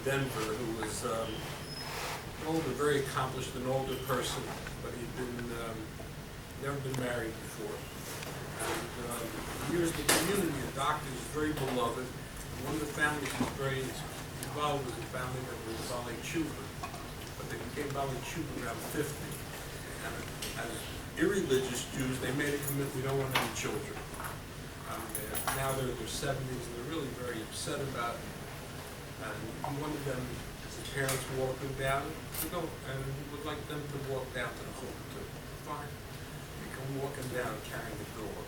Denver who was very accomplished, an older person, but he'd been never been married before. And years in the community, a doctor is very beloved. One of the families he's very involved was a family that was Bali Chuba, but they became Bali Chuba around 50. And as irreligious Jews, they made a commitment: we don't want any children. Now they're in their 70s, and they're really very upset about it. And he wanted them, his parents, walk them down to go, and he would like them to walk down to the home too. Fine. They come walking down carrying the dog.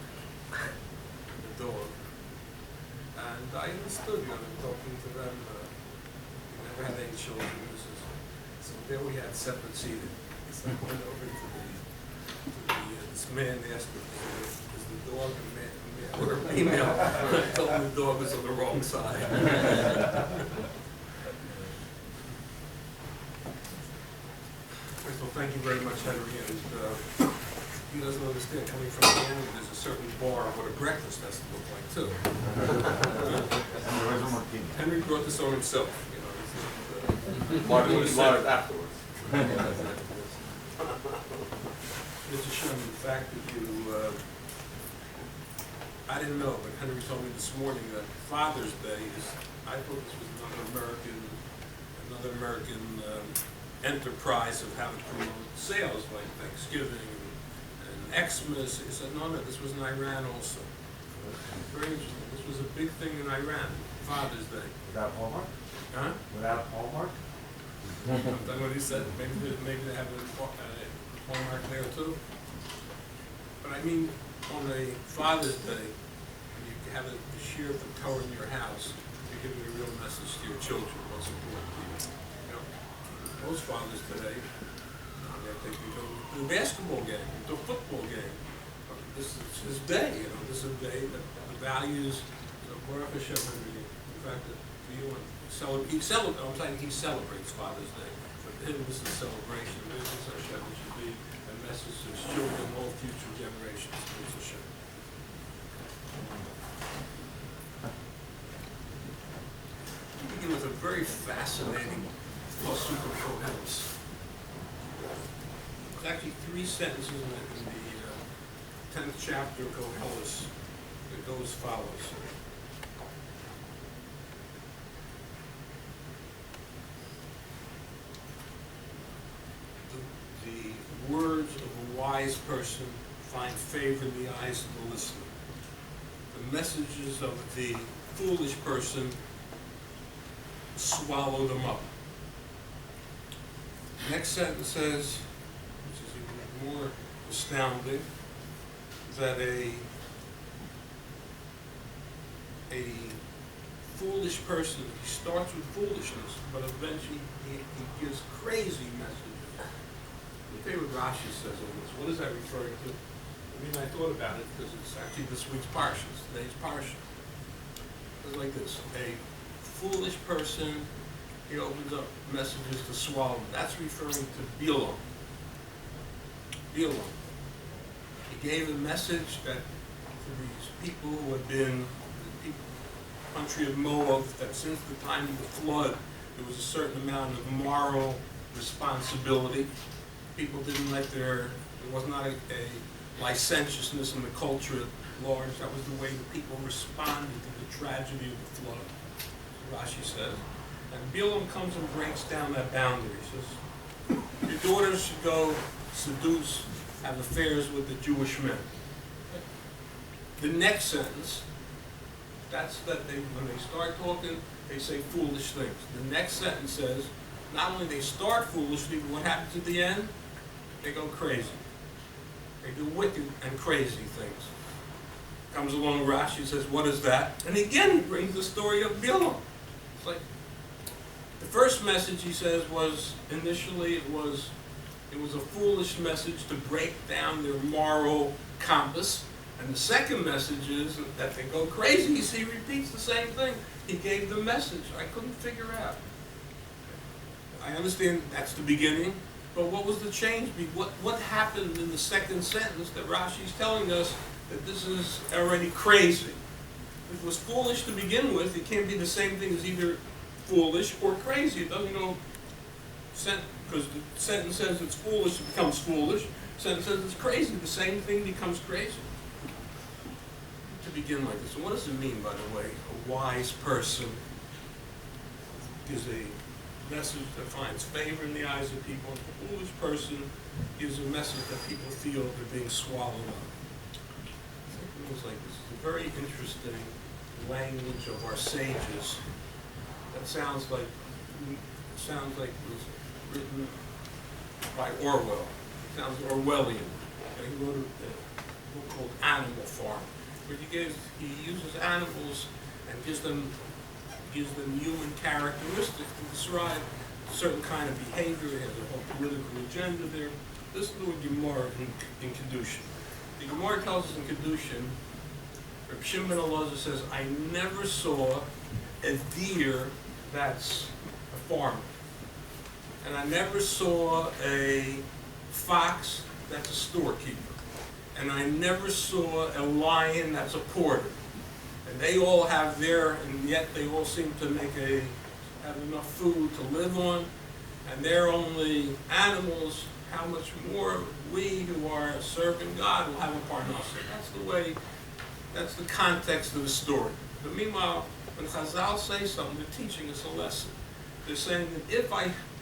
And I understood, talking to them, we never had any children. So there we had separate seating. So I went over to this man and asked him, is the dog a man or a female? I told him the dog was on the wrong side. First of all, thank you very much, Henry. And he doesn't understand, coming from Canada, there's a certain bar of what a breakfast has to look like, too. Henry brought this on himself. Mark afterwards. Mr. Sherman, the fact that you, I didn't know, but Henry told me this morning that Father's Day is, I thought this was another American enterprise of how to promote sales, like Thanksgiving and Xmas. He said, no, this was in Iran also. Very interesting. This was a big thing in Iran, Father's Day. Without Hallmark? Huh? Without Hallmark? That's what he said. Maybe they have a Hallmark there too. But I mean, on a Father's Day, when you have the shear of the Torah in your house, you're giving a real message to your children, what's important to you. Most fathers today, they go to a basketball game, to a football game. This is his day, this is a day that the values, Baruch Hashem, in fact, that he celebrates Father's Day. For him, this is a celebration. This is Hashem. It should be a message to his children and all future generations. This is Hashem. We begin with a very fascinating pasuk of Koheles. There's actually 3 sentences in the 10th chapter of Koheles that goes as follows. The words of a wise person find favor in the eyes of the listener. The messages of the foolish person swallow them up. The next sentence says, which is even more astounding, that a foolish person, he starts with foolishness, but eventually he gives crazy messages. Look at what Rashi says on this. What is that referring to? I thought about it because it's actually this week's parsha, today's parsha. It's like this: a foolish person, he opens up messages to swallow. That's referring to Bilam. He gave a message that to these people who had been the country of Moab, that since the time of the flood, there was a certain amount of moral responsibility. People didn't let there was not a licentiousness in the culture at large. That was the way the people responded to the tragedy of the flood, Rashi says. And Bilam comes and breaks down that boundary. He says, your daughters should go seduce, have affairs with the Jewish men. The next sentence, that's that when they start talking, they say foolish things. The next sentence says, not only they start foolishly, but what happens at the end? They go crazy. They do wicked and crazy things. Comes along Rashi and says, what is that? And again he brings the story of Bilam. It's like the first message he says was initially it was a foolish message to break down their moral compass. And the second message is that they go crazy. He repeats the same thing. He gave the message. I couldn't figure out. I understand that's the beginning, but what was the change? What happened in the second sentence that Rashi's telling us that this is already crazy? If it was foolish to begin with, it can't be the same thing as either foolish or crazy. It doesn't go, because the sentence says it's foolish, it becomes foolish. The sentence says it's crazy, the same thing becomes crazy. To begin like this, and what does it mean, by the way? A wise person gives a message that finds favor in the eyes of people. A foolish person gives a message that people feel they're being swallowed up. Things like this is a very interesting language of our sages. That sounds like it was written by Orwell. It sounds Orwellian. And he wrote a book called Animal Farm, where he uses animals and gives them human characteristics to describe a certain kind of behavior. He has a whole political agenda there. This is the Gemara in Kedushin. The Gemara tells us in Kedushin, Reb Shimon ben Elazar says, I never saw a deer that's a farmer. And I never saw a fox that's a storekeeper. And I never saw a lion that's a porter. And they all have and yet they all seem to have enough food to live on. And they're only animals. How much more we who are serving God will have a parnasa. That's the context of the story. But meanwhile, when Chazal say something, they're teaching us a lesson. They're saying that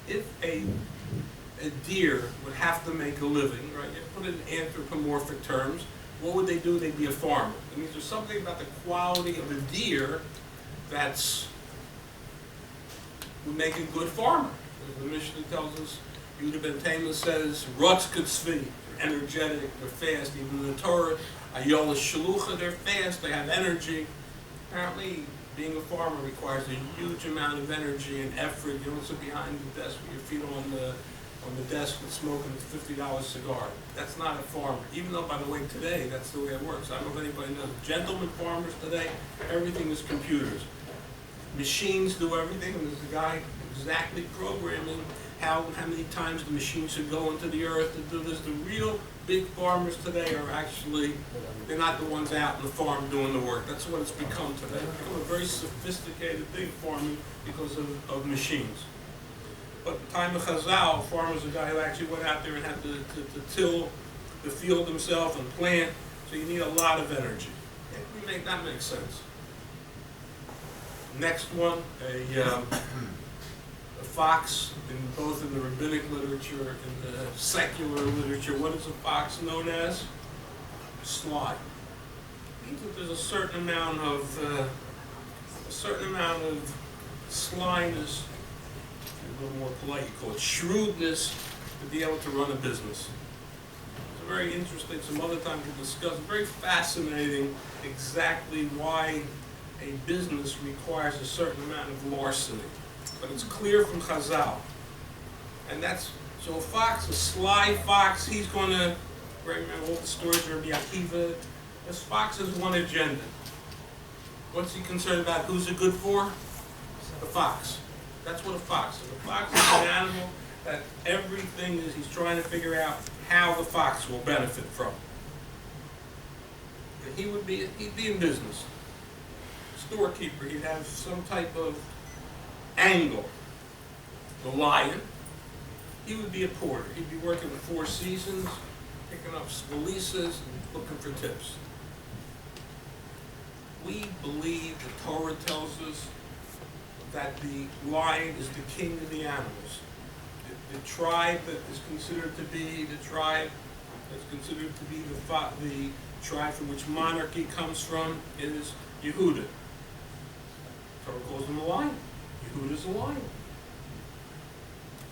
if a deer would have to make a living, right? You put it in anthropomorphic terms, what would they do? They'd be a farmer. That means there's something about the quality of a deer would make a good farmer. As the Mishnah tells us, Yehuda ben Taima says, Rotz Katzvi, they're energetic, they're fast. Even in the Torah, Ayola Shalucha, they're fast, they have energy. Apparently, being a farmer requires a huge amount of energy and effort. You don't sit behind the desk with your feet on the desk and smoking a $50 cigar. That's not a farmer. Even though, by the way, today, that's the way it works. I don't know if anybody knows. Gentlemen farmers today, everything is computers. Machines do everything, and there's a guy exactly programming how many times the machine should go into the earth to do this. The real big farmers today are actually, they're not the ones out in the farm doing the work. That's what it's become today. It's become a very sophisticated thing, farming, because of machines. But at the time of Chazal, farmers are a guy who actually went out there and had to till the field himself and plant, so you need a lot of energy. That makes sense. Next one, a fox, both in the rabbinic literature and the secular literature. What is a fox known as? Sly. It means that there's a certain amount of slyness, a little more polite, you call it shrewdness, to be able to run a business. It's very interesting, some other time we'll discuss, very fascinating exactly why a business requires a certain amount of larceny. But it's clear from Chazal. And so a fox, a sly fox, he's going to, remember all the stories of Rabbi Akiva, this fox has one agenda. What's he concerned about? Who's it good for? The fox. That's what a fox is. A fox is an animal that everything is, he's trying to figure out how the fox will benefit from. And he'd be in business. Storekeeper, he'd have some type of angle. The lion, he would be a porter. He'd be working the Four Seasons, picking up valises and looking for tips. We believe the Torah tells us that the lion is the king of the animals. The tribe that is considered to be the tribe the tribe from which monarchy comes from is Yehuda. Torah calls him a lion. Yehuda's a lion.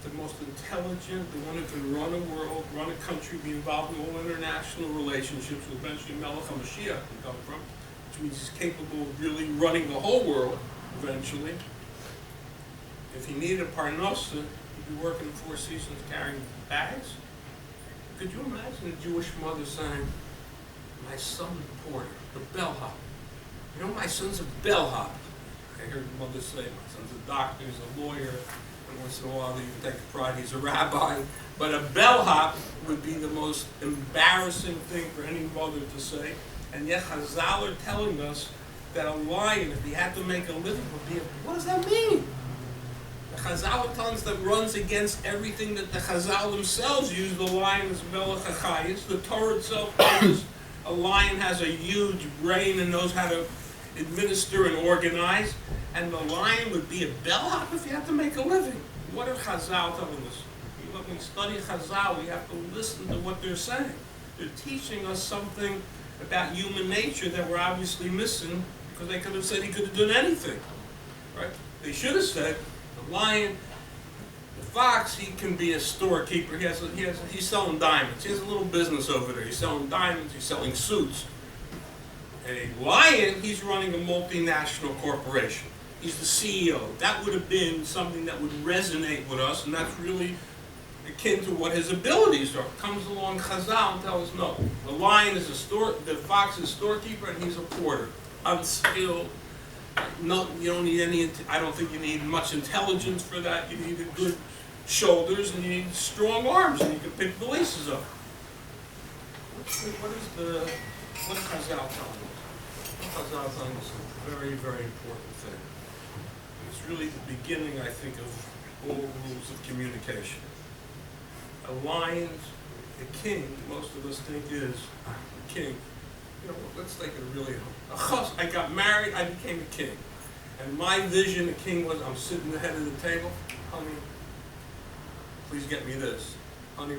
The most intelligent, the one who can run a world, run a country, be involved in all international relationships, who eventually Melech HaMashiach can come from, which means he's capable of really running the whole world eventually. If he needed a parnasa, he'd be working 4 seasons carrying bags. Could you imagine a Jewish mother saying, my son's a porter, a bellhop. You know, my son's a bellhop. I heard the mother say, my son's a doctor, he's a lawyer, and once in a while they even take a pride, he's a rabbi. But a bellhop would be the most embarrassing thing for any mother to say. And yet Chazal are telling us that a lion, if he had to make a living, would be what does that mean? The Chazal tells us that runs against everything that the Chazal themselves use. The lion is Melech HaChayis. The Torah itself tells us a lion has a huge brain and knows how to administer and organize. And the lion would be a bellhop if you had to make a living. What are Chazal telling us? When we study Chazal, we have to listen to what they're saying. They're teaching us something about human nature that we're obviously missing, because they could have said he could have done anything, right? They should have said the lion, the fox, he can be a storekeeper. He's selling diamonds. He has a little business over there. He's selling diamonds. He's selling suits. A lion, he's running a multinational corporation. He's the CEO. That would have been something that would resonate with us, and that's really akin to what his abilities are. Comes along Chazal and tells us, no, the lion is the fox is a storekeeper, and he's a porter. Unskilled. No, you don't need any. I don't think you need much intelligence for that. You need good shoulders and you need strong arms, and you can pick the laces up. What is Chazal telling us? Chazal is telling us a very, very important thing. It's really the beginning, I think, of all rules of communication. A lion, a king, most of us think is a king. You know, let's take it really I got married, I became a king. And my vision of king was, I'm sitting at the head of the table, honey, please get me this. Honey,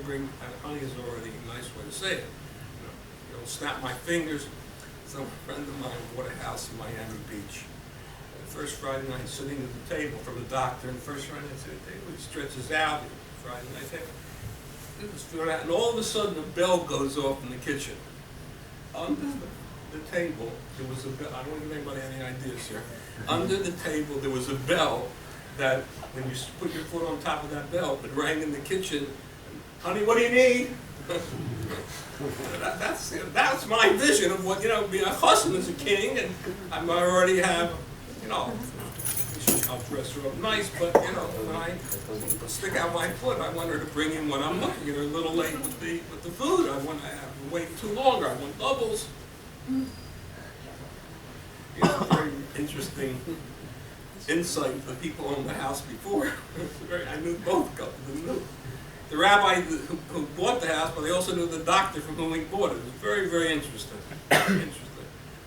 honey is already a nice way to say it. You know, snap my fingers. Some friend of mine bought a house in Miami Beach. And the first Friday night, sitting at the table from the doctor, and the first Friday night, sitting at the table, he stretches out, Friday night table. And all of a sudden, a bell goes off in the kitchen. Under the table, there was a bell. I don't want to give anybody any ideas here. Under the table, there was a bell that, when you put your foot on top of that bell, it rang in the kitchen. Honey, what do you need? That's my vision of what, being a husband as a king, and I already have, I'll dress her up nice, but when I stick out my foot, I want her to bring in what I'm looking at. Her a little late with the food. I want to have to wait too long. I want doubles. Very interesting insight for people on the house before. I knew both couples. The rabbi who bought the house, but they also knew the doctor from whom he bought it. It was very, very interesting. Very interesting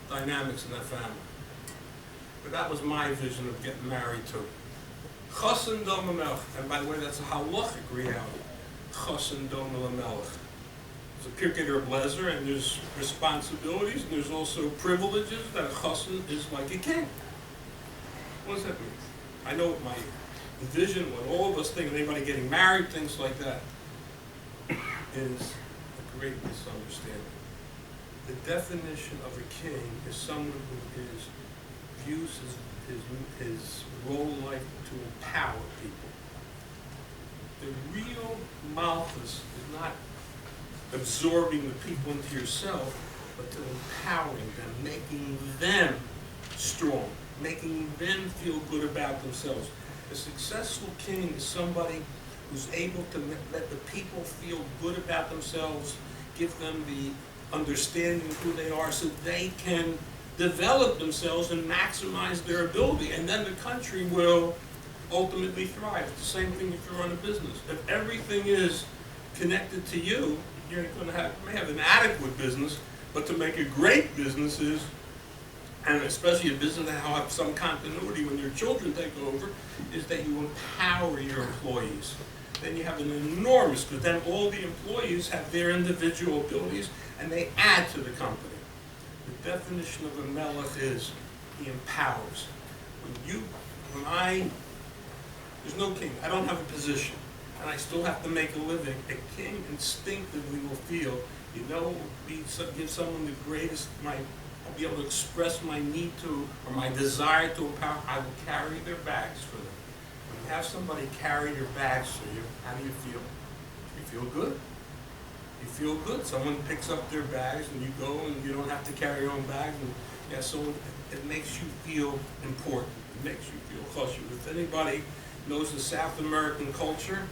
dynamics in that family. But that was my vision of getting married to. Chassan dom melech. And by the way, that's a halachic reality. Chassan dom melech. There's a Pirkei Blazer, and there's responsibilities, and there's also privileges that a chassan is like a king. What does that mean? I know my vision, what all of us think of anybody getting married, things like that, is a great misunderstanding. The definition of a king is someone who views his role in life to empower people. The real malchus is not absorbing the people into yourself, but to empowering them, making them strong, making them feel good about themselves. A successful king is somebody who's able to let the people feel good about themselves, give them the understanding of who they are so they can develop themselves and maximize their ability, and then the country will ultimately thrive. It's the same thing if you run a business. If everything is connected to you, you're going to may have an adequate business, but to make a great business is, and especially a business that will have some continuity when your children take over, is that you empower your employees. Then you have an enormous, because then all the employees have their individual abilities and they add to the company. The definition of a melech is he empowers. There's no king. I don't have a position, and I still have to make a living. A king instinctively will feel, give someone the greatest, I'll be able to express my need to, or my desire to empower. I will carry their bags for them. When you have somebody carry your bags for you, how do you feel? You feel good. You feel good. Someone picks up their bags and you go and you don't have to carry your own bags. And so it makes you feel important. It makes you feel chashuv. If anybody knows the South American culture,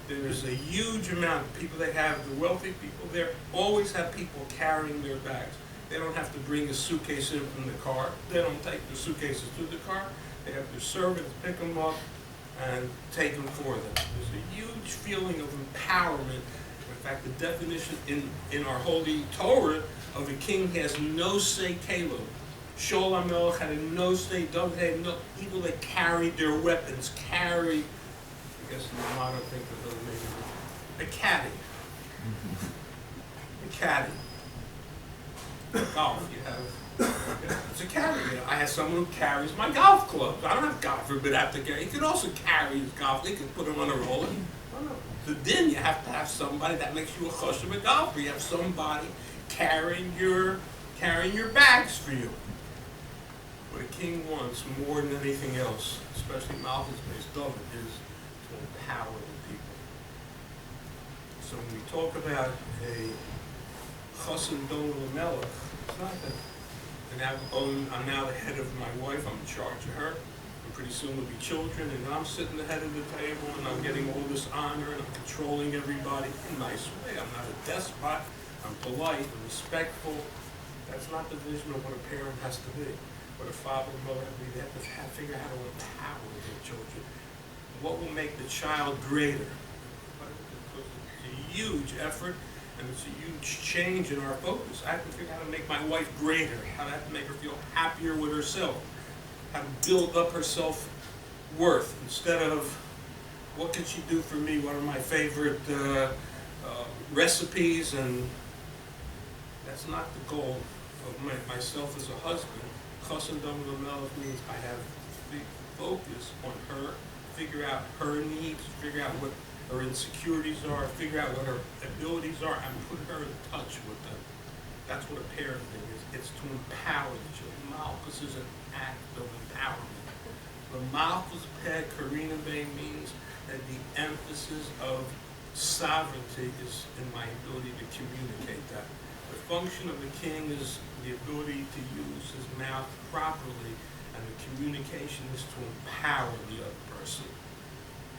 there's a huge amount of people that have, the wealthy people there, always have people carrying their bags. They don't have to bring a suitcase in from the car. They don't take their suitcases to the car. They have their servants pick them up, and taken for them. There's a huge feeling of empowerment. In fact, the definition in our holy Torah of a king has no say kelo. Shaul HaMelech had a no say, David had no, people that carried their weapons, carried, I guess in the modern thing of maybe a caddy. A caddy. Golf, you have, it's a caddy. I have someone who carries my golf clubs. I don't have, God forbid, I have to carry. He can also carry his golf. He can put them on a roller. Then you have to have somebody that makes you a choshev a golfer. You have somebody carrying your bags for you. What a king wants more than anything else, especially Malchus based David, is to empower the people. So when we talk about a chassan don l'melech, it's not that I'm now the head of my wife, I'm in charge of her, and pretty soon there'll be children, and I'm sitting at the head of the table, and I'm getting all this honor, and I'm controlling everybody in a nice way. I'm not a despot, I'm polite, I'm respectful. That's not the vision of what a parent has to be. What a father and mother have to be. They have to figure out how to empower their children. What will make the child greater? It's a huge effort, and it's a huge change in our focus. I have to figure out how to make my wife greater, how to have to make her feel happier with herself, how to build up her self-worth, instead of what can she do for me, what are my favorite recipes, and that's not the goal of myself as a husband. Chassan don l'melech means I have to focus on her, figure out her needs, figure out what her insecurities are, figure out what her abilities are, and put her in touch with them. That's what a parenting is. It's to empower the children. Malchus is an act of empowerment. The Malchus Peh Karina Bey means that the emphasis of sovereignty is in my ability to communicate that. The function of the king is the ability to use his mouth properly, and the communication is to empower the other person.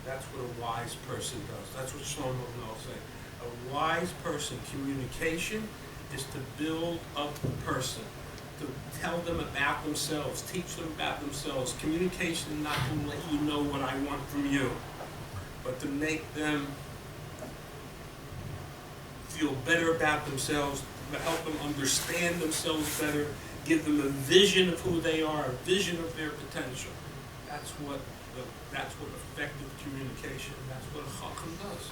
That's what a wise person does. That's what Shlomo will say. A wise person, communication, is to build up the person, to tell them about themselves, teach them about themselves. Communication is not to let you know what I want from you, but to make them feel better about themselves, to help them understand themselves better, give them a vision of who they are, a vision of their potential. That's what effective communication, that's what a chacham does.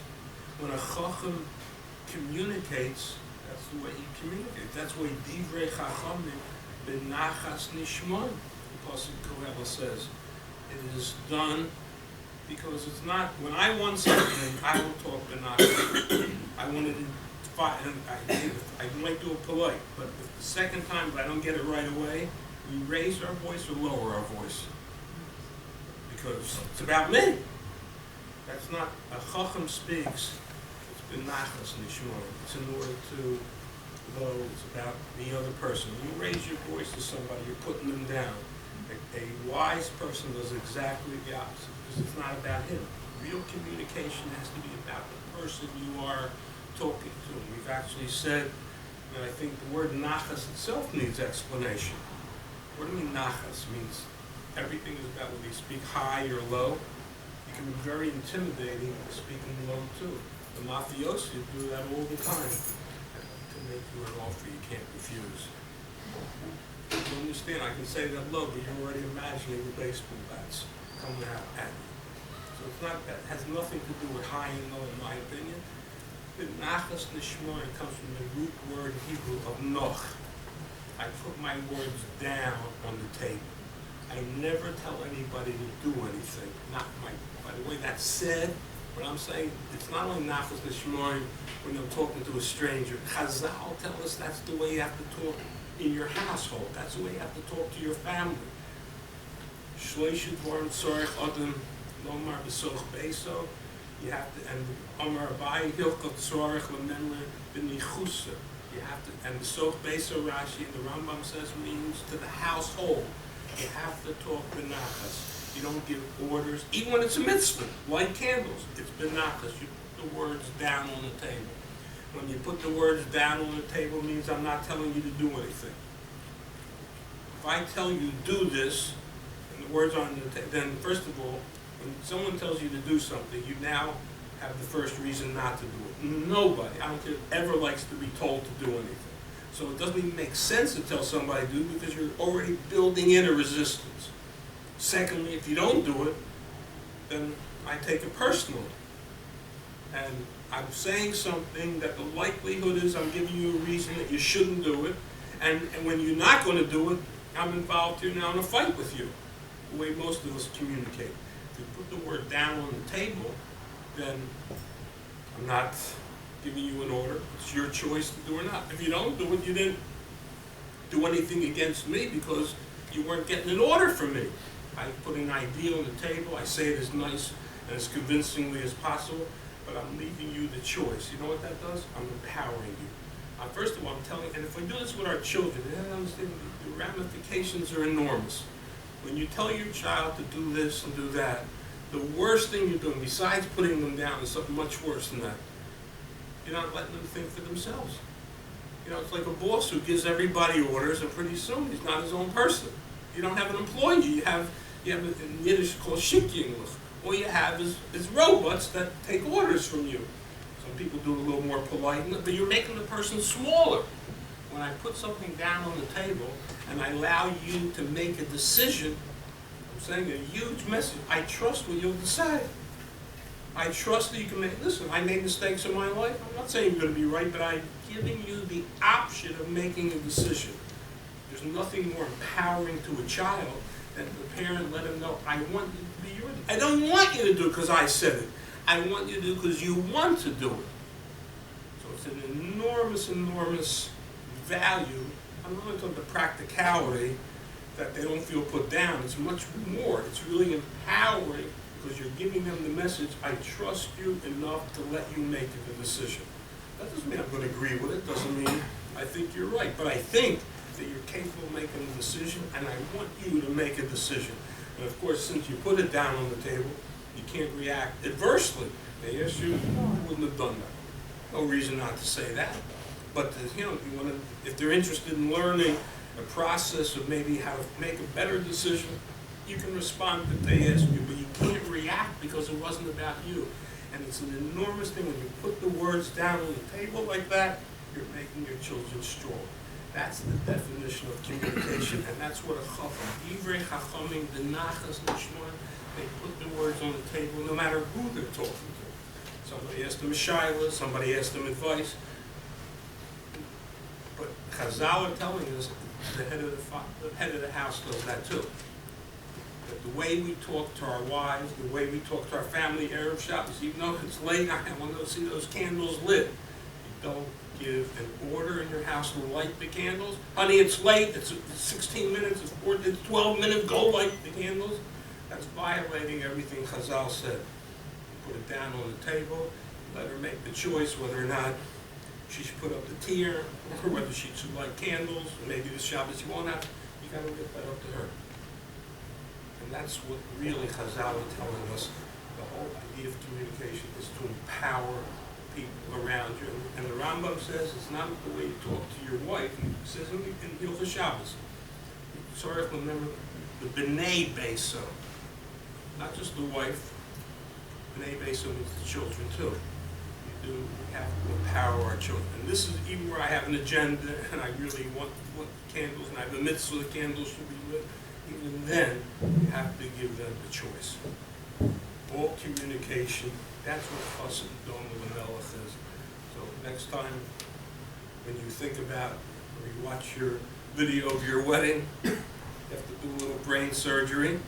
When a chacham communicates, that's the way he communicates. That's the way divrei chachamim benachas nishman. The pasuk Koheles says, it is done because it's not, when I want something, I will talk benachas. I wanted to I might do it polite, but if the second time if I don't get it right away, we raise our voice or lower our voice. Because it's about me. That's not, a chacham speaks, it's benachas nishman. It's in order to, though it's about the other person. When you raise your voice to somebody, you're putting them down. A wise person does exactly the opposite, because it's not about him. Real communication has to be about the person you are talking to. We've actually said, and I think the word nachas itself needs explanation. What do you mean nachas? It means everything is about whether you speak high or low. You can be very intimidating speaking low too. The mafiosi do that all the time to make you an offer you can't refuse. You understand? I can say that low, but you're already imagining the baseball bats coming out at you. So it's not that. It has nothing to do with high and low, in my opinion. The nachas nishman comes from the root word in Hebrew of noch. I put my words down on the table. I never tell anybody to do anything. By the way, that's said, but I'm saying it's not only nachas nishman when I'm talking to a stranger. Chazal tell us that's the way you have to talk in your household. That's the way you have to talk to your family. Shloisha dvarim tzorech adam lomar b'soch beiso. You have to, and Amar Abai Hilchot Tzorech L'Menle B'Nichusa. You have to, and the Soch Beiso Rashi, the Rambam says, means to the household. You have to talk benachas. You don't give orders, even when it's a mitzvah, light candles. It's benachas. You put the words down on the table. When you put the words down on the table, means I'm not telling you to do anything. If I tell you do this, and the words are on the table, then first of all, When someone tells you to do something, you now have the first reason not to do it. Nobody, I don't care, ever likes to be told to do anything. So it doesn't even make sense to tell somebody to do because you're already building in a resistance. Secondly, if you don't do it, then I take it personally. And I'm saying something that the likelihood is I'm giving you a reason that you shouldn't do it. And when you're not going to do it, I'm involved here now in a fight with you, the way most of us communicate. If you put the word down on the table, then I'm not giving you an order. It's your choice to do or not. If you don't do it, you didn't do anything against me because you weren't getting an order from me. I put an idea on the table. I say it as nice and as convincingly as possible, but I'm leaving you the choice. You know what that does? I'm empowering you. First of all, I'm telling, and if we do this with our children, they don't understand the ramifications are enormous. When you tell your child to do this and do that, the worst thing you're doing, besides putting them down, is something much worse than that. You're not letting them think for themselves. You know, it's like a boss who gives everybody orders, and pretty soon he's not his own person. You don't have an employee. You have in Yiddish called shikking. All you have is robots that take orders from you. Some people do it a little more polite, but you're making the person smaller. When I put something down on the table and I allow you to make a decision, I'm saying a huge message. I trust what you'll decide. I trust that you can make, listen, I made mistakes in my life. I'm not saying you're going to be right, but I'm giving you the option of making a decision. There's nothing more empowering to a child than the parent let him know, I want you to be yours. I don't want you to do it because I said it. I want you to do it because you want to do it. So it's an enormous, enormous value. I'm not talking about the practicality that they don't feel put down. It's much more. It's really empowering because you're giving them the message, I trust you enough to let you make the decision. That doesn't mean I'm going to agree with it. Doesn't mean I think you're right. But I think that you're capable of making a decision, and I want you to make a decision. And of course, since you put it down on the table, you can't react adversely. They ask you, oh, I wouldn't have done that. No reason not to say that. But you know, you want to, if they're interested in learning a process of maybe how to make a better decision, you can respond if they ask you, but you can't react because it wasn't about you. And it's an enormous thing when you put the words down on the table like that, you're making your children strong. That's the definition of communication, and that's what a chacham, divrei chachamim, denachas nishma, they put the words on the table no matter who they're talking to. Somebody asked them a shaila, somebody asked them advice. But Chazal are telling us the head of the house does that too. That the way we talk to our wives, the way we talk to our family, Erev Shabbos, even though it's late, I want to see those candles lit. You don't give an order in your house to light the candles. Honey, it's late, it's 16 minutes, it's 12 minutes, go light the candles. That's violating everything Chazal said. You put it down on the table, let her make the choice whether or not she should put up the tier, or whether she should light candles, maybe the Shabbos you won't have. You got to get that up to her. And that's what really Chazal are telling us. The whole idea of communication is to empower people around you. And the Rambam says it's not the way you talk to your wife. He says in Hilchos Shabbos. Sorry if I remember the B'nai Beso. Not just the wife. B'nai Beso means the children too. We have to empower our children. And this is even where I have an agenda and I really want candles, and I have a mitzvah, the candles should be lit. Even then, you have to give them the choice. All communication, that's what Chassid Dom of the Melech is. So next time, when you think about, or you watch your video of your wedding, you have to do a little brain surgery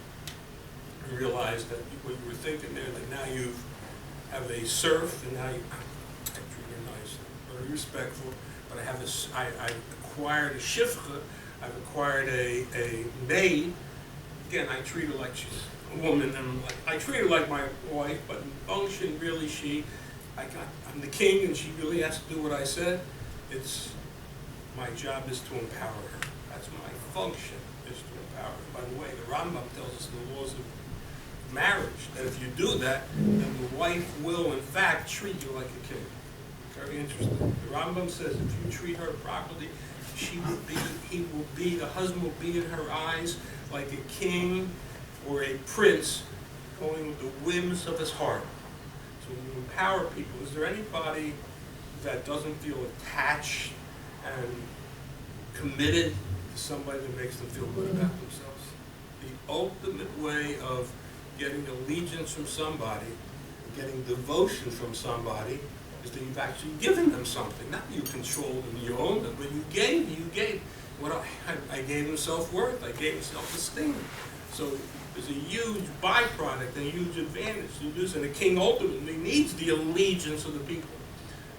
and realize that what you were thinking there, that now you have a serf, and now you, I treat her nice, very respectful, but I acquired a shifcha, I've acquired a maid. Again, I treat her like she's a woman, and I treat her like my wife, but in function, really, I'm the king, and she really has to do what I said. My job is to empower her. That's my function, is to empower her. By the way, the Rambam tells us in the laws of marriage that if you do that, then the wife will, in fact, treat you like a king. Very interesting. The Rambam says if you treat her properly, the husband will be in her eyes like a king or a prince going with the whims of his heart. So when you empower people, is there anybody that doesn't feel attached and committed to somebody that makes them feel good about themselves? The ultimate way of getting allegiance from somebody, getting devotion from somebody, is that you've actually given them something. Not that you controlled them, you owned them, but you gave. What I gave them self-worth, I gave them self-esteem. So there's a huge byproduct and a huge advantage to this, and a king ultimately needs the allegiance of the people.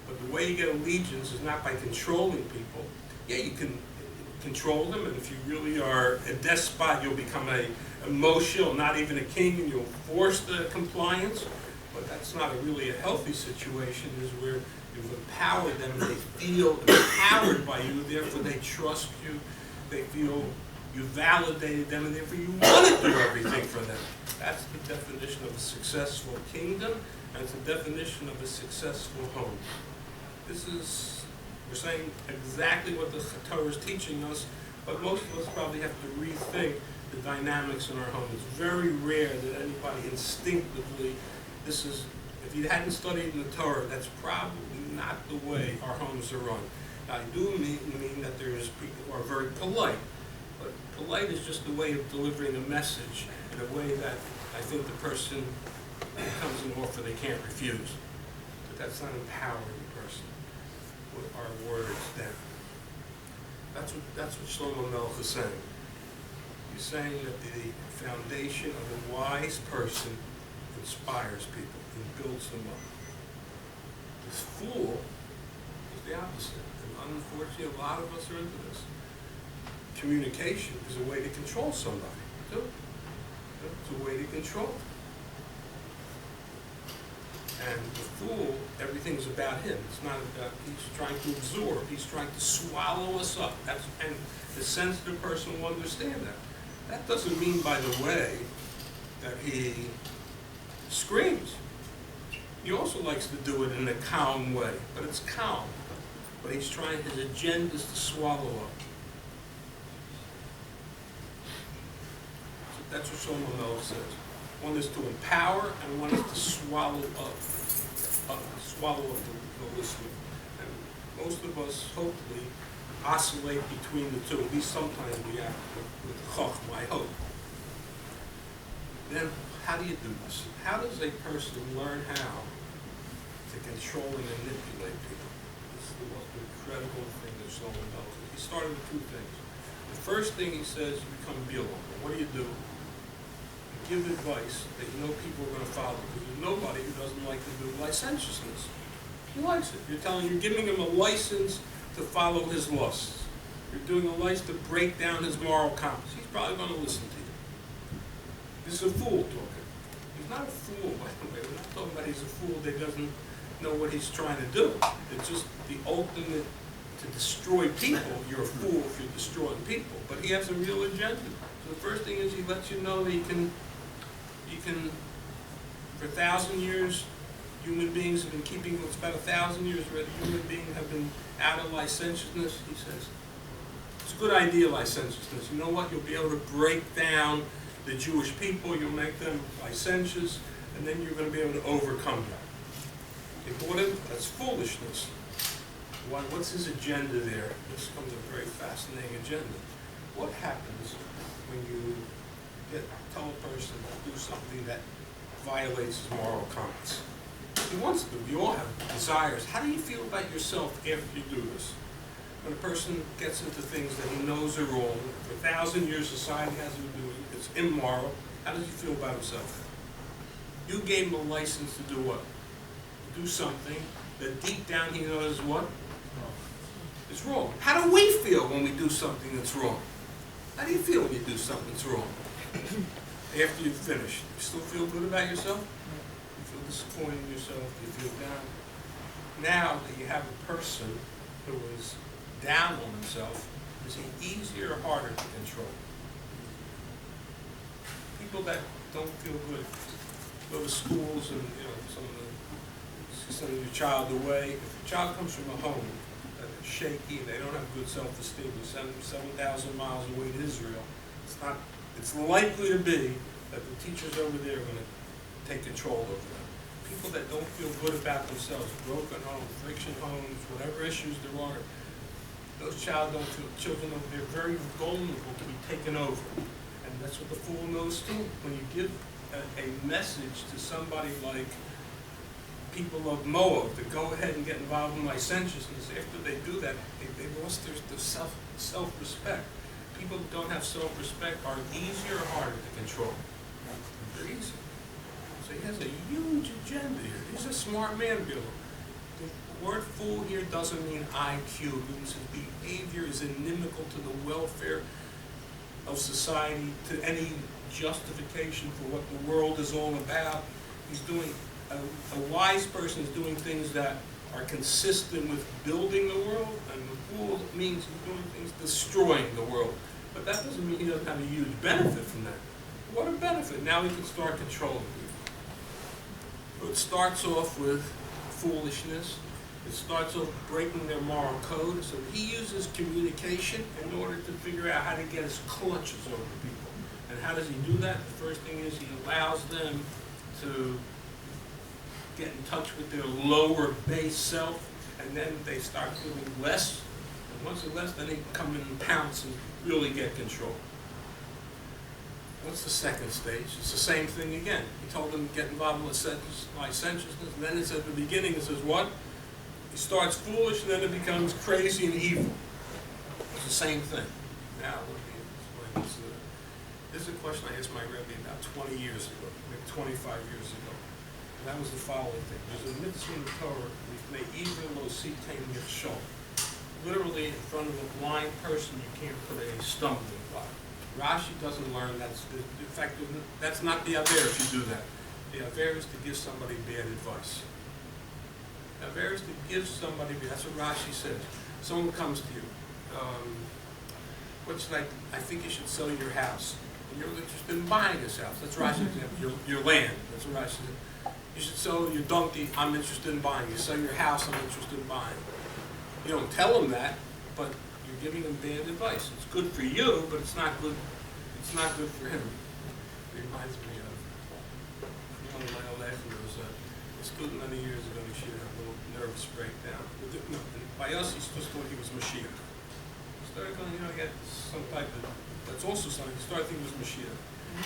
But the way you get allegiance is not by controlling people. Yeah, you can control them, and if you really are a despot, you'll become a emotional, not even a king, and you'll force the compliance. But that's not really a healthy situation, is where you've empowered them, they feel empowered by you, therefore they trust you, they feel you validated them, and therefore you want to do everything for them. That's the definition of a successful kingdom, and it's the definition of a successful home. We're saying exactly what the Torah is teaching us, but most of us probably have to rethink the dynamics in our home. It's very rare that anybody instinctively, if you hadn't studied in the Torah, that's probably not the way our homes are run. Now, I do mean that there's people who are very polite, but polite is just a way of delivering a message in a way that I think the person comes an offer they can't refuse. But that's not empowering the person with our words then. That's what Shlomo Melech is saying. He's saying that the foundation of a wise person inspires people and builds them up. This fool is the opposite. And unfortunately, a lot of us are into this. Communication is a way to control somebody, too. It's a way to control. And the fool, everything's about him. It's not about, he's trying to absorb, he's trying to swallow us up. And the sensitive person will understand that. That doesn't mean, by the way, that he screams. He also likes to do it in a calm way, but it's calm. But he's trying, his agenda is to swallow up. So that's what Shlomo Melech says. One is to empower, and one is to swallow up. Swallow up the listener. And most of us, hopefully, oscillate between the two. At least sometimes we act with Chochmah, I hope. Then, how do you do this? How does a person learn how to control and manipulate people? This is the most incredible thing that Shlomo knows. He started with two things. The first thing he says, you become Bilam. What do? You give advice that you know people are going to follow. Because there's nobody who doesn't like to do licentiousness. He likes it. You're giving him a license to follow his lusts. You're doing a license to break down his moral compass. He's probably going to listen to you. This is a fool talking. He's not a fool, by the way. We're not talking about he's a fool that doesn't know what he's trying to do. It's just the ultimate, to destroy people. You're a fool if you're destroying people. But he has a real agenda. So the first thing is he lets you know that you can, for 1,000 years, human beings have been keeping, it's about 1,000 years already, human beings have been out of licentiousness. He says, it's a good idea, licentiousness. You know what? You'll be able to break down the Jewish people, you'll make them licentious, and then you're going to be able to overcome that. Important? That's foolishness. What's his agenda there? This comes a very fascinating agenda. What happens when you tell a person to do something that violates his moral compass? He wants to. We all have desires. How do you feel about yourself after you do this? When a person gets into things that he knows are wrong, for 1,000 years society has him doing it, it's immoral, how does he feel about himself? You gave him a license to do what? Do something that deep down he knows is what? It's wrong. How do we feel when we do something that's wrong? How do you feel when you do something that's wrong? After you've finished, you still feel good about yourself? You feel disappointed in yourself? You feel down? Now that you have a person who is down on himself, is he easier or harder to control? People that don't feel good go to schools and send your child away. If your child comes from a home that is shaky, they don't have good self-esteem, you send them 7,000 miles away to Israel, it's likely to be that the teachers over there are going to take control over them. People that don't feel good about themselves, broken homes, friction homes, whatever issues there are, those children over there are very vulnerable to be taken over. And that's what the fool knows too. When you give a message to somebody like people of Moab to go ahead and get involved in licentiousness, after they do that, they lost their self-respect. People who don't have self-respect are easier or harder to control. They're easy. So he has a huge agenda here. He's a smart man, Bill. The word fool here doesn't mean IQ. It means his behavior is inimical to the welfare of society, to any justification for what the world is all about. He's doing, a wise person is doing things that are consistent with building the world, and the fool means he's doing things destroying the world. But that doesn't mean he doesn't have a huge benefit from that. What a benefit. Now he can start controlling people. So it starts off with foolishness. It starts off breaking their moral code. So he uses communication in order to figure out how to get his clutches over people. And how does he do that? The first thing is he allows them to get in touch with their lower base self, and then they start feeling less. And once they're less, then they come in and pounce and really get control. What's the second stage? It's the same thing again. He told them to get involved in licentiousness, and then it's at the beginning, it says what? He starts foolish, and then it becomes crazy and evil. It's the same thing. Now, let me explain this. This is a question I asked my Rebbe about 20 years ago, maybe 25 years ago. And that was the following thing. There's a mitzvah in the Torah, literally in front of a blind person, you can't put a stumbling block. Rashi doesn't learn that's, in fact, that's not the aver if you do that. The aver is to give somebody bad advice. The aver is to give somebody, that's what Rashi says. Someone comes to you, I think you should sell your house. And you're interested in buying this house. That's Rashi's example. Your land, that's what Rashi said. You should sell your donkey, I'm interested in buying. You sell your house, I'm interested in buying. You don't tell them that, but you're giving them bad advice. It's good for you, but it's not good. It's not good for him. It reminds me of Lionel Leffler. There was a student many years ago. He had a little nervous breakdown. No, by us, he just thought he was Mashiach. He started going, he got some type of. That's also something. He started thinking he was Mashiach.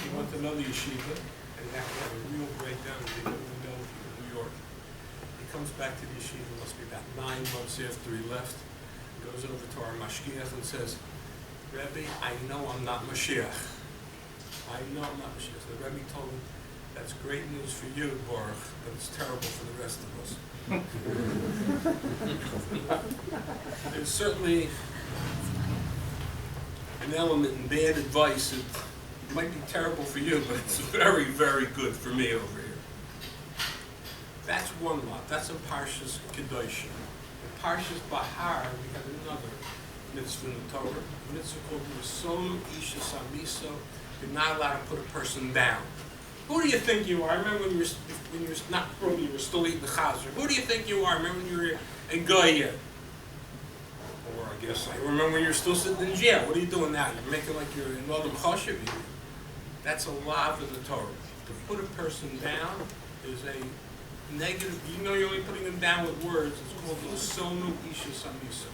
He went to another yeshiva, and he had a real breakdown in New York. He comes back to the yeshiva, must be about 9 months after he left, goes over to our mashgiach and says, Rebbe, I know I'm not Mashiach. I know I'm not Mashiach. So the Rebbe told him, that's great news for you, Baruch, but it's terrible for the rest of us. There's certainly an element in bad advice. It might be terrible for you, but it's very, very good for me over here. That's one lot. That's in Parshas Kedoshim. In Parshas Bahar, we have another mitzvah in the Torah. A mitzvah called Yisonu Isha Samiso. You're not allowed to put a person down. Who do you think you are? I remember when you were not grown, you were still eating the chazer. Who do you think you are? I remember when you were a goya. Or I guess I remember when you were still sitting in jail. What are you doing now? You're making like you're in Adam Choshev. That's a law of the Torah. To put a person down is a negative. You know you're only putting them down with words. It's called Sonu Isha Samisa.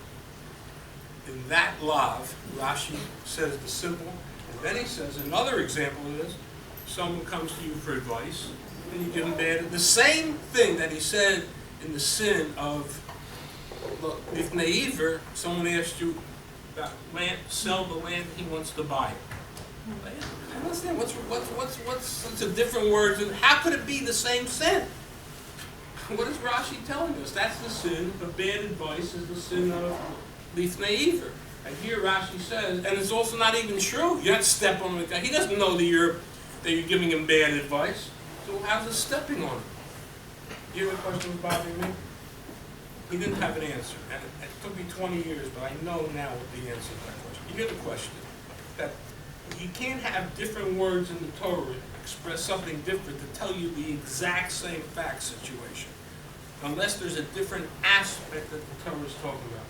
In that lav, Rashi says the simple, and then he says another example is someone comes to you for advice, and you give him bad. The same thing that he said in the sin of if naiver, someone asked you about land, sell the land he wants to buy. I don't understand what's a different word. How could it be the same sin? What is Rashi telling us? That's the sin of bad advice. Is the sin of lifnei. And here Rashi says, and it's also not even true. You have to step on the guy. He doesn't know that you're giving him bad advice. So how's it stepping on him? You hear the question was bothering me? He didn't have an answer. And it took me 20 years, but I know now what the answer to that question. You hear the question. That you can't have different words in the Torah express something different to tell you the exact same fact situation. Unless there's a different aspect that the Torah is talking about.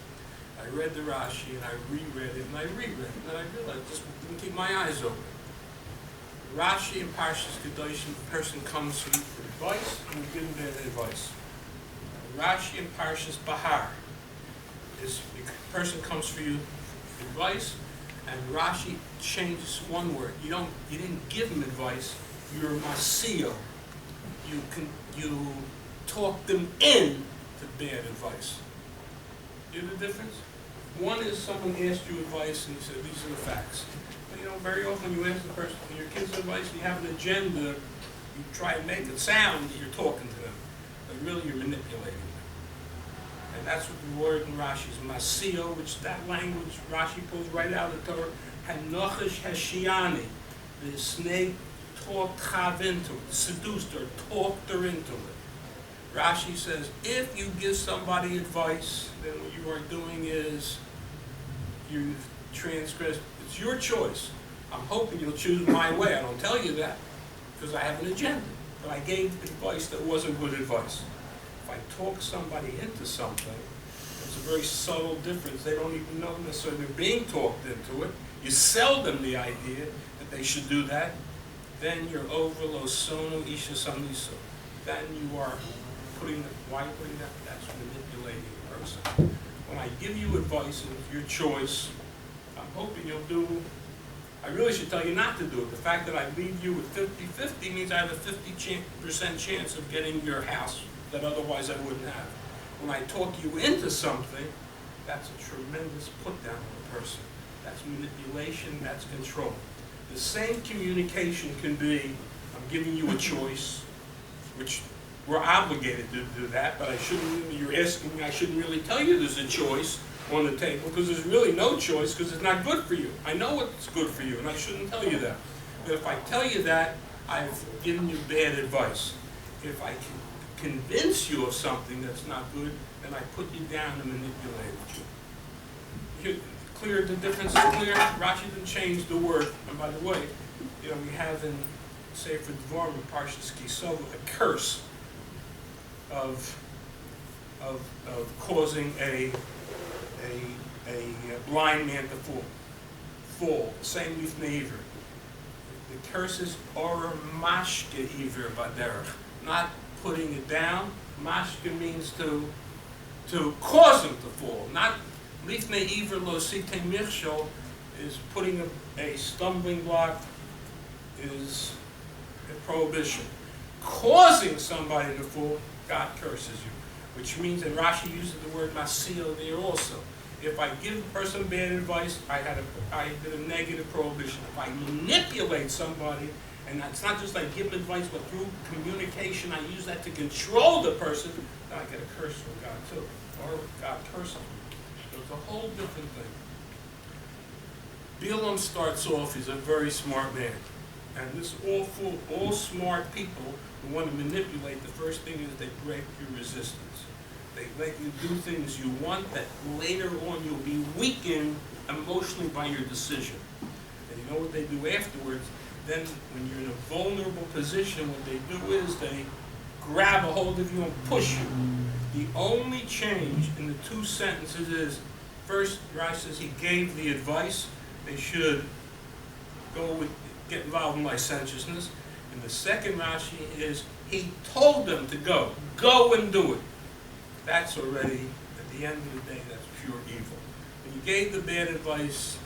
I read the Rashi and I reread it and I reread it and I realized I just didn't keep my eyes open. Rashi and Parshas Kedoshim, the person comes to you for advice, and you give them bad advice. Rashi and Parshas Bahar is the person comes for you for advice, and Rashi changes one word. You didn't give him advice. You're masio. You talk them in to bad advice. You know the difference? One is someone asked you advice and you said, these are the facts. But, very often you ask the person, your kid's advice, and you have an agenda, you try and make it sound that you're talking to them, but really you're manipulating them. And that's what the word in Rashi is, masio, which that language Rashi pulls right out of the Torah, hanochish heshiani. The snake talked Chav into it, seduced her, talked her into it. Rashi says, if you give somebody advice, then what you are doing is you transgress. It's your choice. I'm hoping you'll choose my way. I don't tell you that because I have an agenda. But I gave advice that wasn't good advice. If I talk somebody into something, it's a very subtle difference. They don't even know necessarily they're being talked into it. You sell them the idea that they should do that. Then you're over lo sono isha samiso. Then you are why putting that? That's manipulating the person. When I give you advice and it's your choice, I'm hoping you'll do. I really should tell you not to do it. The fact that I leave you with 50-50 means I have a 50% chance of getting your house that otherwise I wouldn't have. When I talk you into something, that's a tremendous put down on a person. That's manipulation, that's control. The same communication can be, I'm giving you a choice, which we're obligated to do that, but you're asking me, I shouldn't really tell you there's a choice on the table, because there's really no choice, because it's not good for you. I know what's good for you, and I shouldn't tell you that. But if I tell you that, I've given you bad advice. If I can convince you of something that's not good, then I put you down and manipulate you. Clear, the difference is clear. Rashi didn't change the word. And by the way, we have in Sefer Dvarim, Parshas Kisov, a curse of causing a blind man to fall. Same with Neiver. The curses are mashke iver baderech, not putting it down. Mashke means to cause him to fall. Not lifnei iver lo sitei michshol is putting a stumbling block, is a prohibition. Causing somebody to fall, God curses you. Which means, and Rashi uses the word masio there also. If I give a person bad advice, I did a negative prohibition. If I manipulate somebody, and it's not just like giving advice, but through communication, I use that to control the person, then I get a curse from God too. Or God curses me. So it's a whole different thing. Bilam starts off, he's a very smart man. And this all smart people who want to manipulate, the first thing is they break your resistance. They let you do things you want that later on you'll be weakened emotionally by your decision. And you know what they do afterwards? Then when you're in a vulnerable position, what they do is they grab a hold of you and push you. The only change in the two sentences is, first, Rashi says he gave the advice, they should get involved in licentiousness. And the second Rashi is, he told them to go and do it. That's already, at the end of the day, that's pure evil. When you gave the bad advice,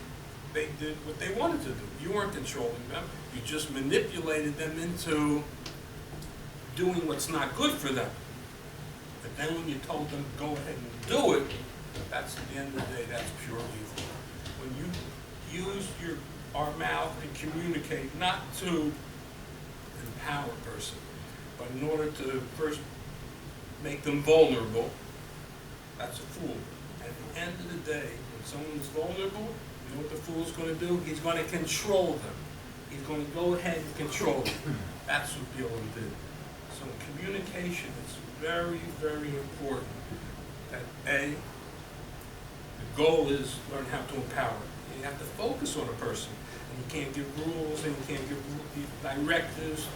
they did what they wanted to do. You weren't controlling them. You just manipulated them into doing what's not good for them. But then when you told them to go ahead and do it, that's, at the end of the day, that's pure evil. When you use our mouth and communicate, not to empower a person, but in order to first make them vulnerable, that's a fool. At the end of the day, when someone is vulnerable, you know what the fool's going to do? He's going to control them. He's going to go ahead and control them. That's what Bilam did. So in communication, it's very, very important that the goal is learn how to empower. You have to focus on a person. And you can't give rules and you can't give directives.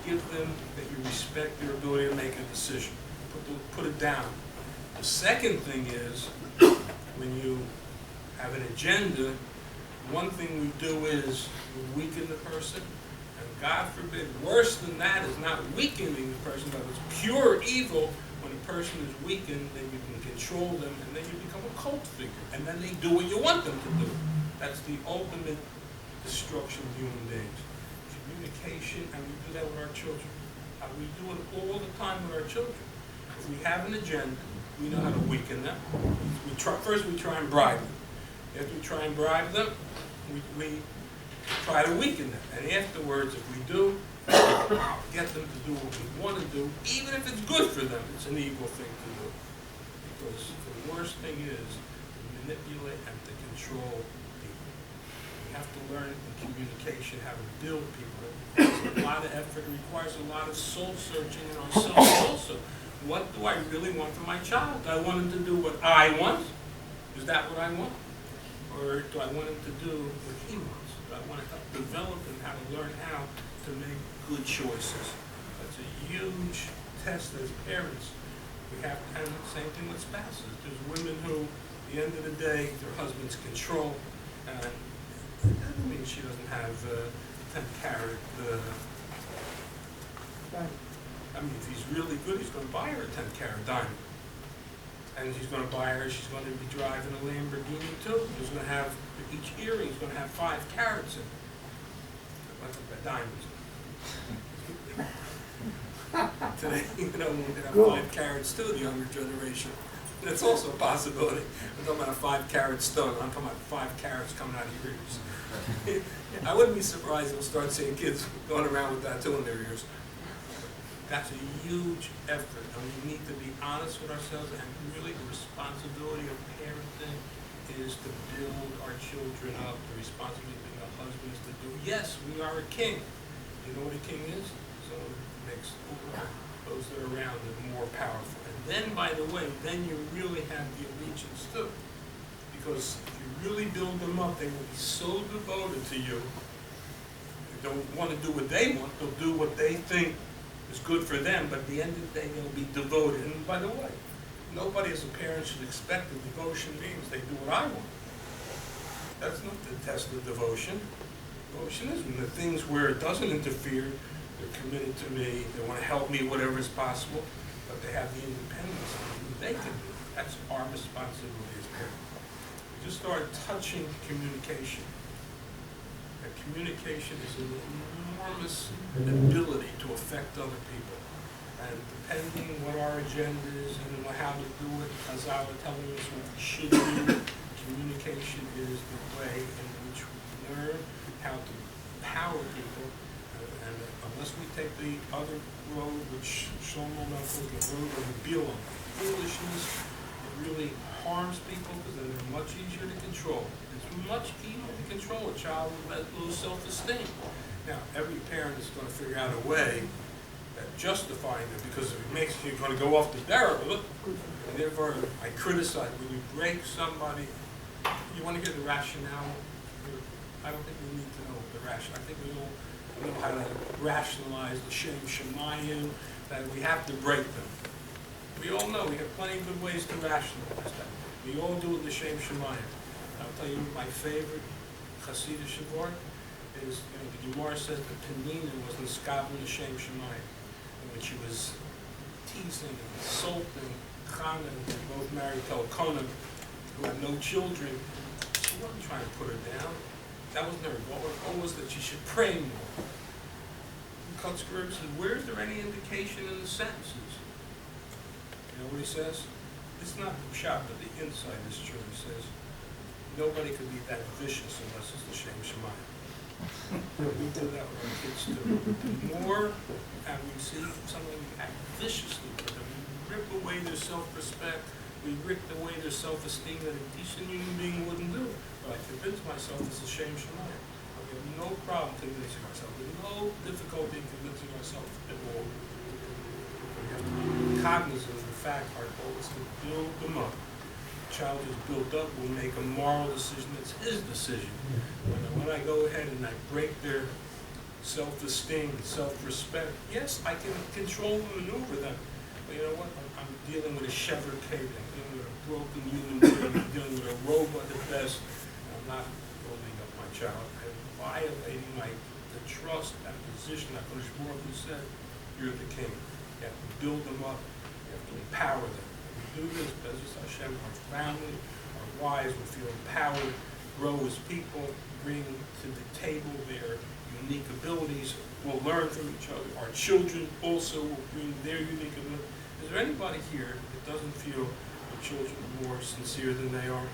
Give them that you respect their ability to make a decision. Put it down. The second thing is, when you have an agenda, one thing we do is we weaken the person, And God forbid, worse than that is not weakening the person, but it's pure evil. When a person is weakened, then you can control them, and then you become a cult figure, and then they do what you want them to do. That's the ultimate destruction of human beings. Communication, and we do that with our children. We do it all the time with our children. If we have an agenda, we know how to weaken them. First we try and bribe them. After we try and bribe them, we try to weaken them. And afterwards, if we do, get them to do what we want to do, even if it's good for them, it's an evil thing to do. Because the worst thing is to manipulate and to control people. We have to learn in communication how to build people. It requires a lot of effort. It requires a lot of soul searching in ourselves also. What do I really want for my child? Do I want him to do what I want? Is that what I want? Or do I want him to do what he wants? Do I want to help develop him how to learn how to make good choices? That's a huge test as parents. We have to have the same thing with spouses. There's women who, at the end of the day, their husbands control, and that doesn't mean she doesn't have 10 carat. I mean, if he's really good, he's going to buy her a 10 carat diamond. And he's going to buy her, she's going to be driving a Lamborghini too. He's going to have, each earring is going to have 5 carats in it. Like diamonds. Today, we have 5 carats too, the younger generation. That's also a possibility. I'm talking about a 5 carat stone. I'm talking about 5 carats coming out of your ears. I wouldn't be surprised if we'll start seeing kids going around with that too in their ears. That's a huge effort, and we need to be honest with ourselves, and really the responsibility of parenting is to build our children up. The responsibility of being a husband is to do, yes, we are a king. You know what a king is? So it makes those that are around them more powerful. And then, by the way, then you really have the allegiance too. Because if you really build them up, they will be so devoted to you. They don't want to do what they want, they'll do what they think is good for them, but at the end of the day, they'll be devoted. And by the way, nobody as a parent should expect that devotion means they do what I want. That's not the test of devotion. Devotion is when the things where it doesn't interfere, they're committed to me, they want to help me, whatever is possible, but they have the independence of what they can do. That's our responsibility as parents. We just start touching communication. And communication is an enormous ability to affect other people. And depending what our agenda is and how to do it, as I was telling us what we should do, communication is the way in which we learn how to power people. And unless we take the other road, which Shlomo called the road of the Bilam, foolishness, it really harms people because then they're much easier to control. It's much easier to control a child with low self-esteem. Now, every parent is going to figure out a way that justifying it, because if it makes you going to go off the barrel, look, and therefore I criticize when you break somebody. You want to get the rationale? I don't think we need to know the rationale. I think we all know how to rationalize the Shem Shemayim, that we have to break them. We all know we have plenty of good ways to rationalize that. We all do it in the Shem Shemayim. I'll tell you my favorite Hasidic Shavor is, the Gemara says that Penina was Niskav in the Shem Shemayim, in which she was teasing and insulting Chana, who both married to Elkanah, who had no children. She wasn't trying to put her down. That wasn't her goal. Her goal was that she should pray more. Kutzgerg said, where is there any indication in the sentences? You know what he says? It's not the pshat, but the inside is true. He says, nobody could be that vicious unless it's the Shem Shemayim. We do that with our kids too. The more we see something we act viciously with them, we rip away their self-respect, we rip away their self-esteem that a decent human being wouldn't do. But I convince myself it's a Shem Shemayim. We have no problem convincing ourselves. There's no difficulty in convincing ourselves at all. We have to be cognizant of the fact our goal is to build them up. Child is built up, will make a moral decision. It's his decision. When I go ahead and I break their self-esteem and self-respect, yes, I can control and maneuver them. But you know what? I'm dealing with a shever cave. I'm dealing with a broken human being. I'm dealing with a robot at best. I'm not building up my child. I'm violating my to trust that position that Kodesh Baruch Hu said, you're the king. You have to build them up. You have to empower them. If we do this, Bezos Hashem, our family, our wives will feel empowered, grow as people, bring to the table their unique abilities. We'll learn from each other. Our children also will bring their unique abilities. Is there anybody here that doesn't feel the children are more sincere than they are?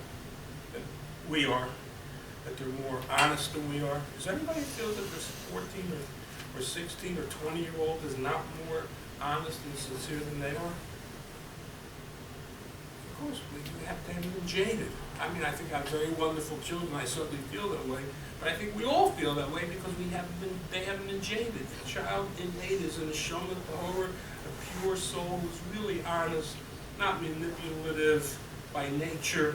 That we are? That they're more honest than we are? Does anybody feel that this 14 or 16 or 20-year-old is not more honest and sincere than they are? Of course, we have to have them jaded. I mean, I think I have very wonderful children. I certainly feel that way. But I think we all feel that way because they haven't been jaded. A child innate is in a neshama tahora, a pure soul who's really honest, not manipulative by nature.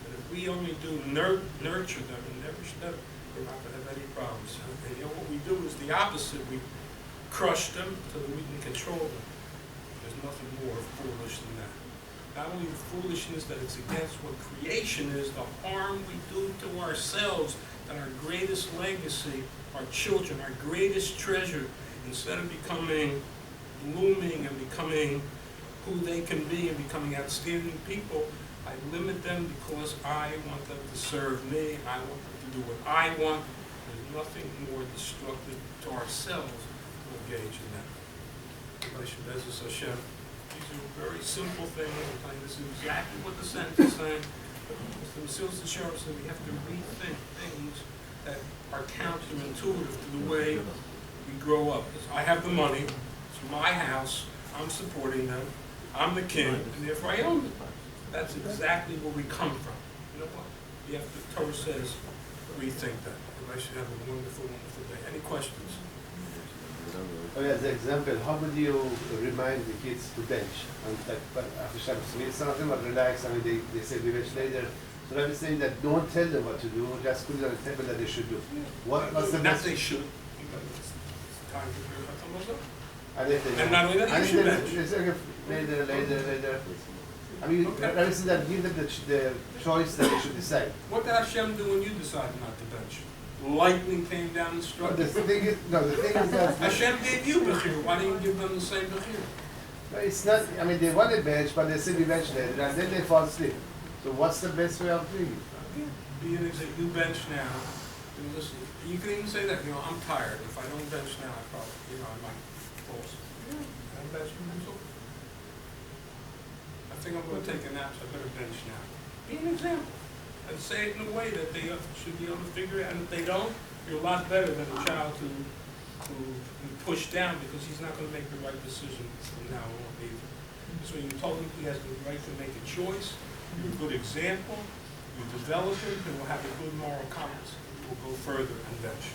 And if we only do nurture them in every step, we're not going to have any problems. And you know what we do is the opposite. We crush them so that we can control them. There's nothing more foolish than that. Not only the foolishness that it's against what creation is, the harm we do to ourselves, and our greatest legacy, our children, our greatest treasure, instead of becoming blooming and becoming who they can be and becoming outstanding people, I limit them because I want them to serve me, I want them to do what I want. There's nothing more destructive to ourselves to engage in that. Bezos Hashem. These are very simple things. I'm telling you, this is exactly what the sentence is saying. Mr. Mesilas Yesharim said we have to rethink things that are counterintuitive to the way we grow up. I have the money, it's my house, I'm supporting them, I'm the king, and therefore I own it. That's exactly where we come from. You know what? The Torah says rethink that. Everybody should have a wonderful, wonderful day. Any questions? Oh, as an example, how would you remind the kids to bench? And like, after Shabbos, some of them are relaxed, I mean, they say we bench later. So I'm saying that don't tell them what to do, just put it on the table that they should do. What's the best? They should. It's time to do it. And if they And not only that, you should bench. later. I mean, rather than that, give them the choice that they should decide. What did Hashem do when you decided not to bench? Lightning came down and struck But you. the thing is that Hashem gave you Bechir. Why didn't you give them the same Bechir? no, it's not. I mean, they want to bench, but they say we bench later, and then they fall asleep. So what's the best way of doing it? Be an example. You bench now. And listen, you can even say that, you know, I'm tired. If I don't bench now, I probably, you know, I might fall asleep. I don't bench now. I think I'm going to take a nap, so I better bench now. Be an example. And say it in a way that they should be able to figure it out. And if they don't, you're a lot better than a child who you push down because he's not going to make the right decision from now on either. So you told him he has the right to make a choice. You're a good example. You develop him, and will have a good moral compass. We'll go further and bench.